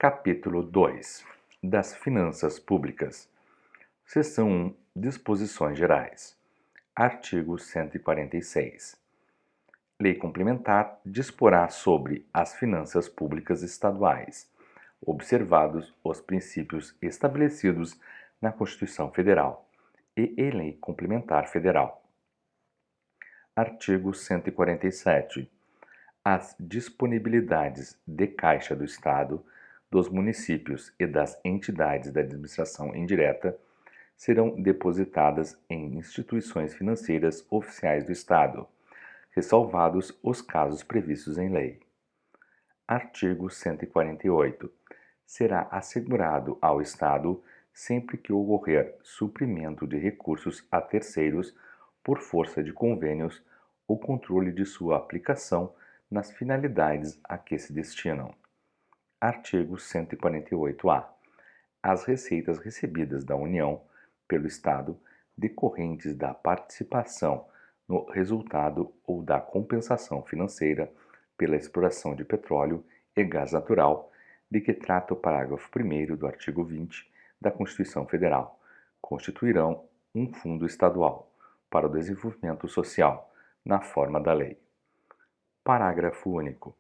Capítulo 2 das Finanças Públicas. Seção 1 Disposições Gerais. Artigo 146. Lei complementar disporá sobre as finanças públicas estaduais, observados os princípios estabelecidos na Constituição Federal e em Lei Complementar Federal. Artigo 147. As disponibilidades de caixa do Estado, dos municípios e das entidades da administração indireta serão depositadas em instituições financeiras oficiais do Estado, ressalvados os casos previstos em lei. Artigo 148. Será assegurado ao Estado, sempre que ocorrer suprimento de recursos a terceiros por força de convênios, o controle de sua aplicação nas finalidades a que se destinam. Artigo 148-A. As receitas recebidas da União pelo Estado decorrentes da participação no resultado ou da compensação financeira pela exploração de petróleo e gás natural, de que trata o parágrafo 1º do artigo 20 da Constituição Federal, constituirão um fundo estadual para o desenvolvimento social, na forma da lei. Parágrafo único.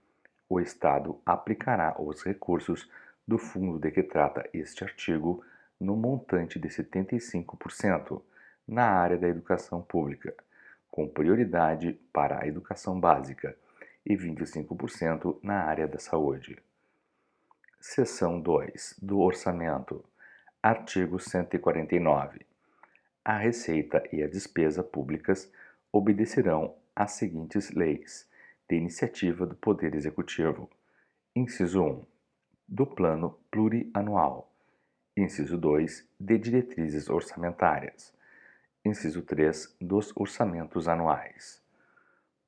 O Estado aplicará os recursos do fundo de que trata este artigo no montante de 75% na área da educação pública, com prioridade para a educação básica, e 25% na área da saúde. Seção 2 do Orçamento. Artigo 149. A receita e a despesa públicas obedecerão às seguintes leis, de iniciativa do Poder Executivo. Inciso 1. Do Plano Plurianual. Inciso 2. De diretrizes orçamentárias. Inciso 3. Dos orçamentos anuais.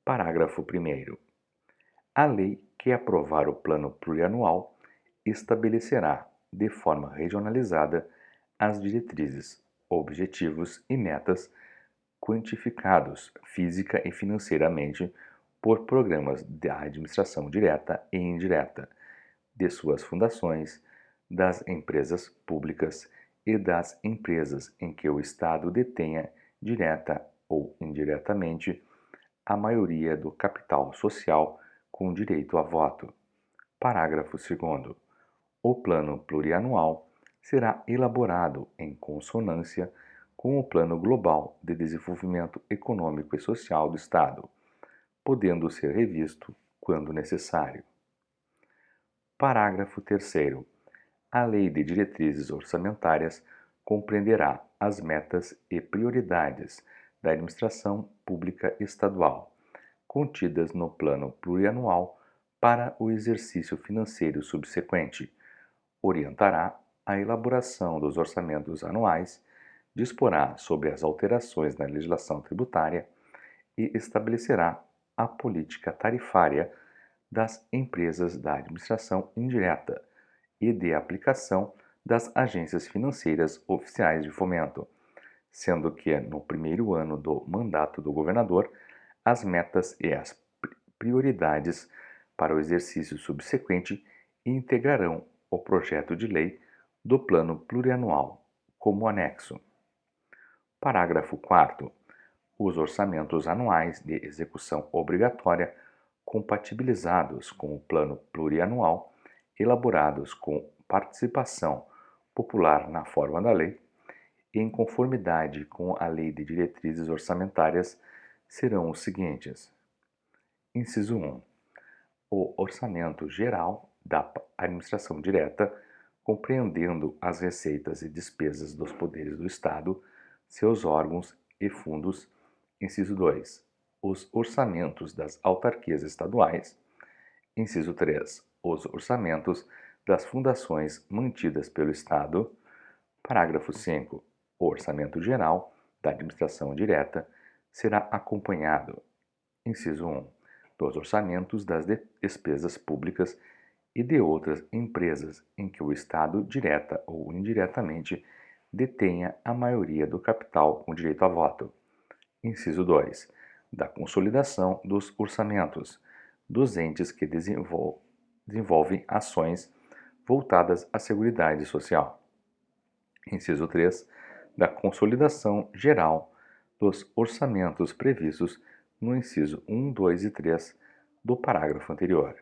Parágrafo 1º. A lei que aprovar o Plano Plurianual estabelecerá, de forma regionalizada, as diretrizes, objetivos e metas quantificados física e financeiramente por programas da administração direta e indireta, de suas fundações, das empresas públicas e das empresas em que o Estado detenha, direta ou indiretamente, a maioria do capital social com direito a voto. Parágrafo 2º. O Plano Plurianual será elaborado em consonância com o Plano Global de Desenvolvimento Econômico e Social do Estado, podendo ser revisto quando necessário. Parágrafo 3º. A Lei de Diretrizes Orçamentárias compreenderá as metas e prioridades da administração pública estadual, contidas no Plano Plurianual para o exercício financeiro subsequente, orientará a elaboração dos orçamentos anuais, disporá sobre as alterações na legislação tributária e estabelecerá a política tarifária das empresas da administração indireta e de aplicação das agências financeiras oficiais de fomento, sendo que, no primeiro ano do mandato do governador, as metas e as prioridades para o exercício subsequente integrarão o projeto de lei do Plano Plurianual como anexo. Parágrafo 4º. Os orçamentos anuais de execução obrigatória compatibilizados com o Plano Plurianual, elaborados com participação popular na forma da lei, e em conformidade com a Lei de Diretrizes Orçamentárias, serão os seguintes. Inciso 1. O Orçamento Geral da Administração Direta, compreendendo as receitas e despesas dos poderes do Estado, seus órgãos e fundos. Inciso 2. Os orçamentos das autarquias estaduais. Inciso 3. Os orçamentos das fundações mantidas pelo Estado. Parágrafo 5. O Orçamento Geral da Administração Direta será acompanhado. Inciso 1. Dos orçamentos das despesas públicas e de outras empresas em que o Estado, direta ou indiretamente, detenha a maioria do capital com direito a voto. Inciso 2. Da consolidação dos orçamentos dos entes que desenvolvem ações voltadas à Seguridade Social. Inciso 3. Da consolidação geral dos orçamentos previstos no inciso 1, 2 e 3 do parágrafo anterior.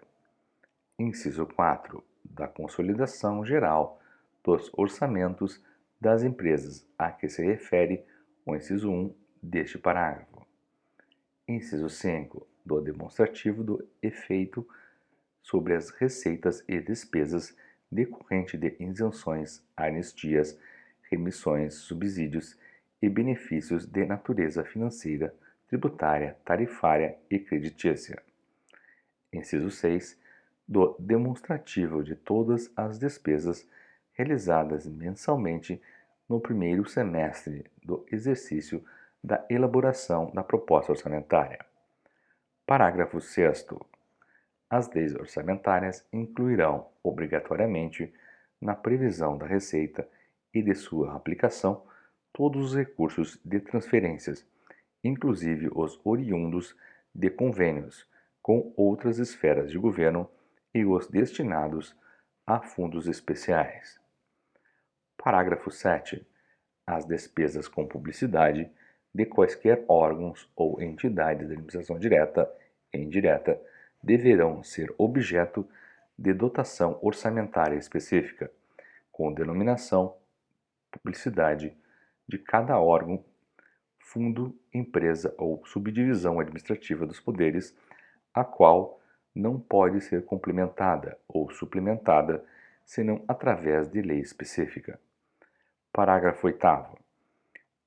Inciso 4. Da consolidação geral dos orçamentos das empresas a que se refere o inciso 1 deste parágrafo. Inciso 5. Do demonstrativo do efeito sobre as receitas e despesas decorrente de isenções, anistias, remissões, subsídios e benefícios de natureza financeira, tributária, tarifária e creditícia. Inciso 6. Do demonstrativo de todas as despesas realizadas mensalmente no primeiro semestre do exercício da elaboração da proposta orçamentária. Parágrafo 6º. As leis orçamentárias incluirão, obrigatoriamente, na previsão da receita e de sua aplicação, todos os recursos de transferências, inclusive os oriundos de convênios com outras esferas de governo e os destinados a fundos especiais. Parágrafo 7. As despesas com publicidade de quaisquer órgãos ou entidades de administração direta e indireta deverão ser objeto de dotação orçamentária específica, com denominação, publicidade de cada órgão, fundo, empresa ou subdivisão administrativa dos poderes, a qual não pode ser complementada ou suplementada senão através de lei específica. Parágrafo 8º.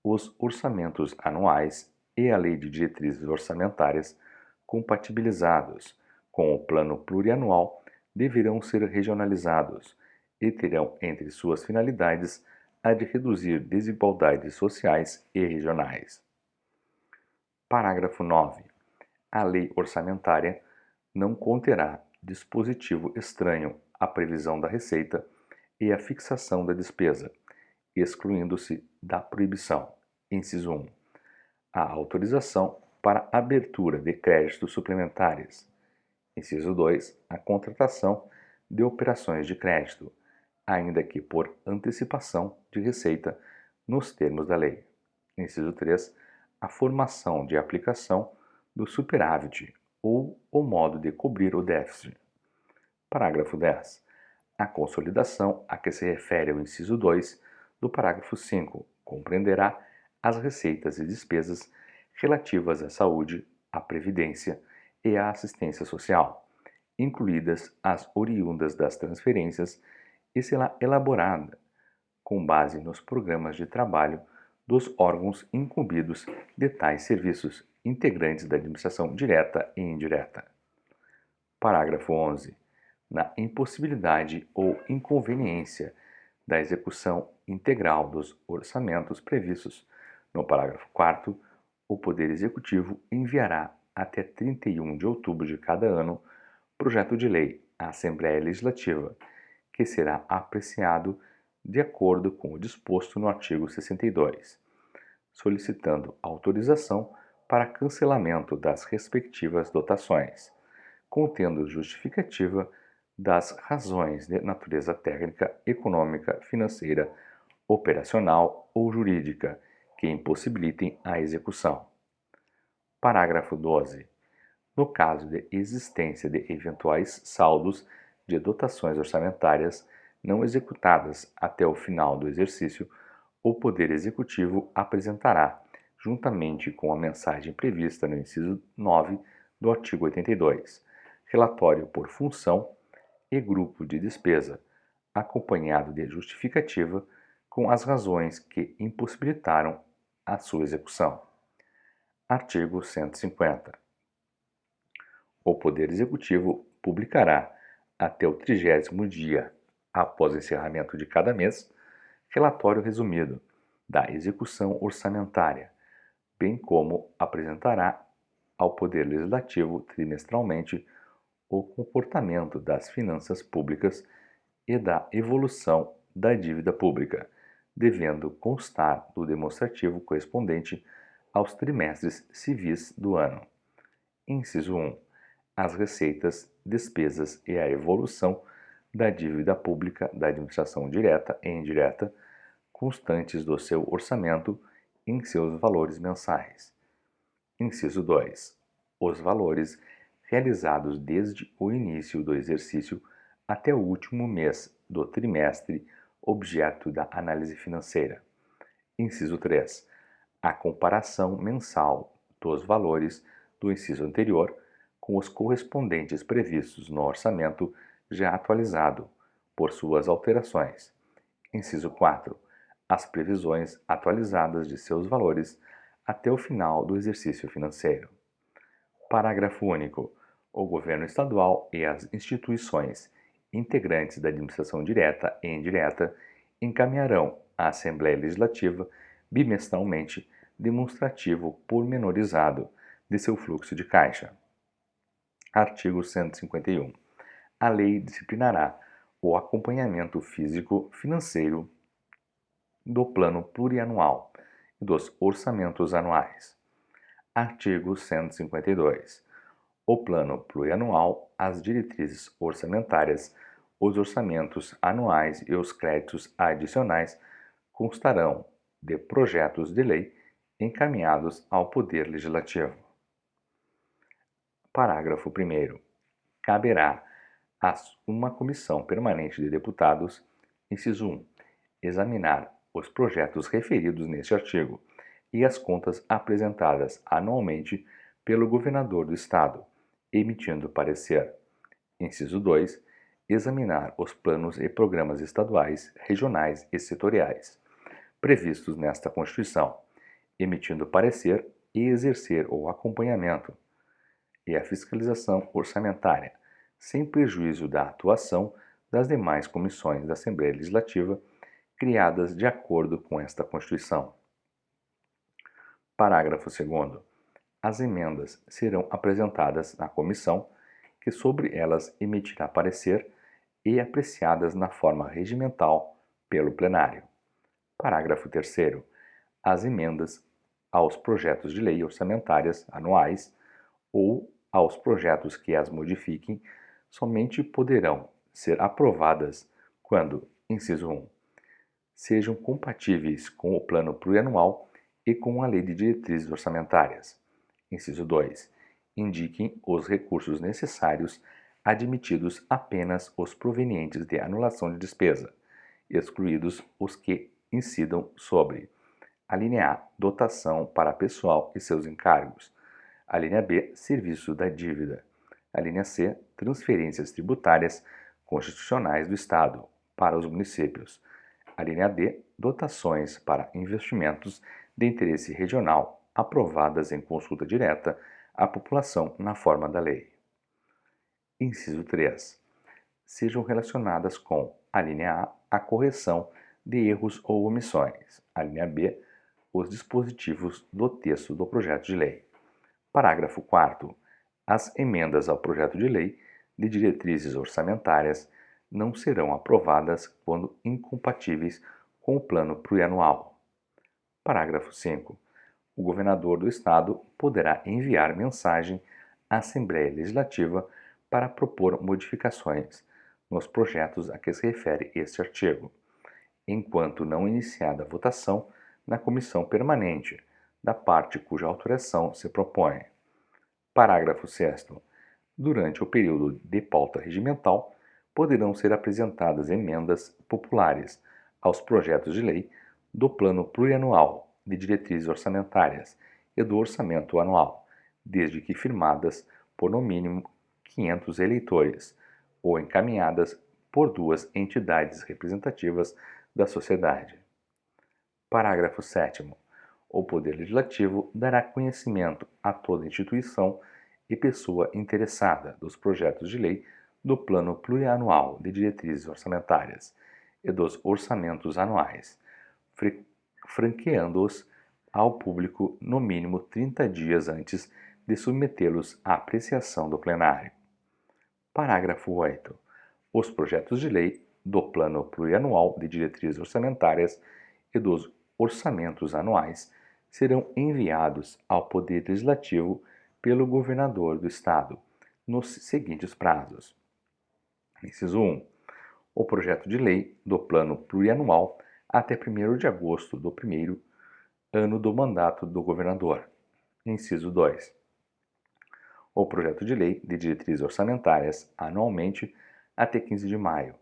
Os orçamentos anuais e a Lei de Diretrizes Orçamentárias, compatibilizados com o Plano Plurianual, deverão ser regionalizados e terão entre suas finalidades a de reduzir desigualdades sociais e regionais. Parágrafo 9. A lei orçamentária não conterá dispositivo estranho à previsão da receita e à fixação da despesa, excluindo-se da proibição. Inciso 1. A autorização para abertura de créditos suplementares. Inciso 2. A contratação de operações de crédito, ainda que por antecipação de receita nos termos da lei. Inciso 3. A formação de aplicação do superávit ou o modo de cobrir o déficit. Parágrafo 10. A consolidação a que se refere o inciso 2 do parágrafo 5 compreenderá as receitas e despesas relativas à saúde, à previdência e à assistência social, incluídas as oriundas das transferências, e será elaborada com base nos programas de trabalho dos órgãos incumbidos de tais serviços, integrantes da administração direta e indireta. Parágrafo 11. Na impossibilidade ou inconveniência da execução integral dos orçamentos previstos no parágrafo 4º, o Poder Executivo enviará até 31 de outubro de cada ano projeto de lei à Assembleia Legislativa, que será apreciado de acordo com o disposto no artigo 62, solicitando autorização para cancelamento das respectivas dotações, contendo justificativa das razões de natureza técnica, econômica, financeira, operacional ou jurídica que impossibilitem a execução. Parágrafo 12. No caso de existência de eventuais saldos de dotações orçamentárias não executadas até o final do exercício, o Poder Executivo apresentará, juntamente com a mensagem prevista no inciso 9 do artigo 82, relatório por função e grupo de despesa, acompanhado de justificativa com as razões que impossibilitaram a sua execução. Artigo 150. O Poder Executivo publicará, até o 30º dia após o encerramento de cada mês, relatório resumido da execução orçamentária, bem como apresentará ao Poder Legislativo trimestralmente o comportamento das finanças públicas e da evolução da dívida pública, devendo constar do demonstrativo correspondente aos trimestres civis do ano. Inciso 1. As receitas, despesas e a evolução da dívida pública da administração direta e indireta, constantes do seu orçamento em seus valores mensais. Inciso 2. Os valores realizados desde o início do exercício até o último mês do trimestre objeto da análise financeira. Inciso 3. A comparação mensal dos valores do inciso anterior com os correspondentes previstos no orçamento já atualizado, por suas alterações. Inciso 4. As previsões atualizadas de seus valores até o final do exercício financeiro. Parágrafo único. O governo estadual e as instituições integrantes da administração direta e indireta encaminharão à Assembleia Legislativa bimestralmente demonstrativo pormenorizado de seu fluxo de caixa. Artigo 151. A lei disciplinará o acompanhamento físico-financeiro do Plano Plurianual e dos orçamentos anuais. Artigo 152. O Plano Plurianual, as diretrizes orçamentárias, os orçamentos anuais e os créditos adicionais constarão de projetos de lei encaminhados ao Poder Legislativo. Parágrafo 1º. Caberá a uma comissão permanente de deputados, inciso 1, examinar os projetos referidos neste artigo e as contas apresentadas anualmente pelo governador do Estado, emitindo parecer. Inciso 2, examinar os planos e programas estaduais, regionais e setoriais previstos nesta Constituição, emitindo parecer e exercer o acompanhamento e a fiscalização orçamentária, sem prejuízo da atuação das demais comissões da Assembleia Legislativa criadas de acordo com esta Constituição. Parágrafo 2º. As emendas serão apresentadas na comissão, que sobre elas emitirá parecer, e apreciadas na forma regimental pelo plenário. Parágrafo 3º. As emendas aos projetos de lei orçamentárias anuais ou aos projetos que as modifiquem somente poderão ser aprovadas quando, inciso 1, sejam compatíveis com o Plano Plurianual e com a Lei de Diretrizes Orçamentárias. Inciso 2. Indiquem os recursos necessários, admitidos apenas os provenientes de anulação de despesa, excluídos os que incidam sobre: a linha A, dotação para pessoal e seus encargos; a linha B, serviço da dívida; a linha C, transferências tributárias constitucionais do Estado para os municípios; a linha D, dotações para investimentos de interesse regional aprovadas em consulta direta à população na forma da lei. Inciso 3. Sejam relacionadas com a linha A correção de erros ou omissões; a linha B, os dispositivos do texto do projeto de lei. Parágrafo 4º. As emendas ao projeto de lei de diretrizes orçamentárias não serão aprovadas quando incompatíveis com o Plano Plurianual. Parágrafo 5º. O governador do Estado poderá enviar mensagem à Assembleia Legislativa para propor modificações nos projetos a que se refere este artigo, enquanto não iniciada a votação na comissão permanente, da parte cuja alteração se propõe. Parágrafo 6º. Durante o período de pauta regimental, poderão ser apresentadas emendas populares aos projetos de lei do Plano Plurianual de Diretrizes Orçamentárias e do Orçamento Anual, desde que firmadas por no mínimo 500 eleitores ou encaminhadas por duas entidades representativas da sociedade. Parágrafo 7º. O Poder Legislativo dará conhecimento a toda instituição e pessoa interessada dos projetos de lei do Plano Plurianual de Diretrizes Orçamentárias e dos orçamentos anuais, franqueando-os ao público no mínimo 30 dias antes de submetê-los à apreciação do plenário. Parágrafo 8º. Os projetos de lei do Plano Plurianual de Diretrizes Orçamentárias e dos orçamentos anuais serão enviados ao Poder Legislativo pelo governador do Estado, nos seguintes prazos. Inciso 1. o projeto de lei do Plano Plurianual até 1º de agosto do primeiro ano do mandato do governador. Inciso 2. O projeto de lei de diretrizes orçamentárias anualmente até 15 de maio.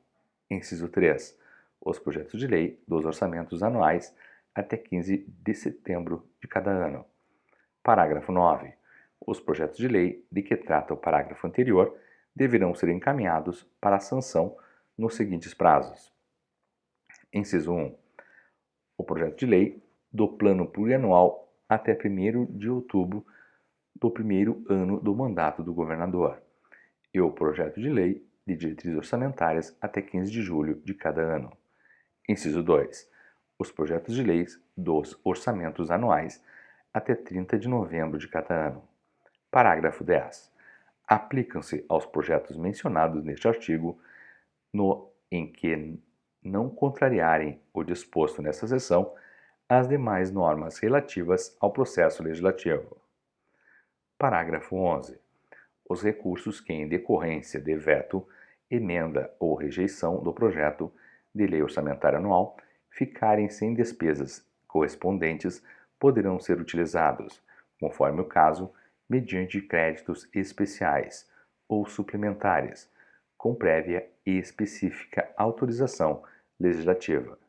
Inciso 3. Os projetos de lei dos orçamentos anuais até 15 de setembro de cada ano. Parágrafo 9. Os projetos de lei de que trata o parágrafo anterior deverão ser encaminhados para a sanção nos seguintes prazos. Inciso 1. O projeto de lei do Plano Plurianual até 1º de outubro do primeiro ano do mandato do governador e o projeto de lei de diretrizes orçamentárias até 15 de julho de cada ano. Inciso 2. Os projetos de leis dos orçamentos anuais até 30 de novembro de cada ano. Parágrafo 10. Aplicam-se aos projetos mencionados neste artigo em que não contrariarem o disposto nesta seção as demais normas relativas ao processo legislativo. Parágrafo 11. Os recursos que, em decorrência de veto, emenda ou rejeição do projeto de lei orçamentária anual ficarem sem despesas correspondentes poderão ser utilizados, conforme o caso, mediante créditos especiais ou suplementares, com prévia e específica autorização legislativa.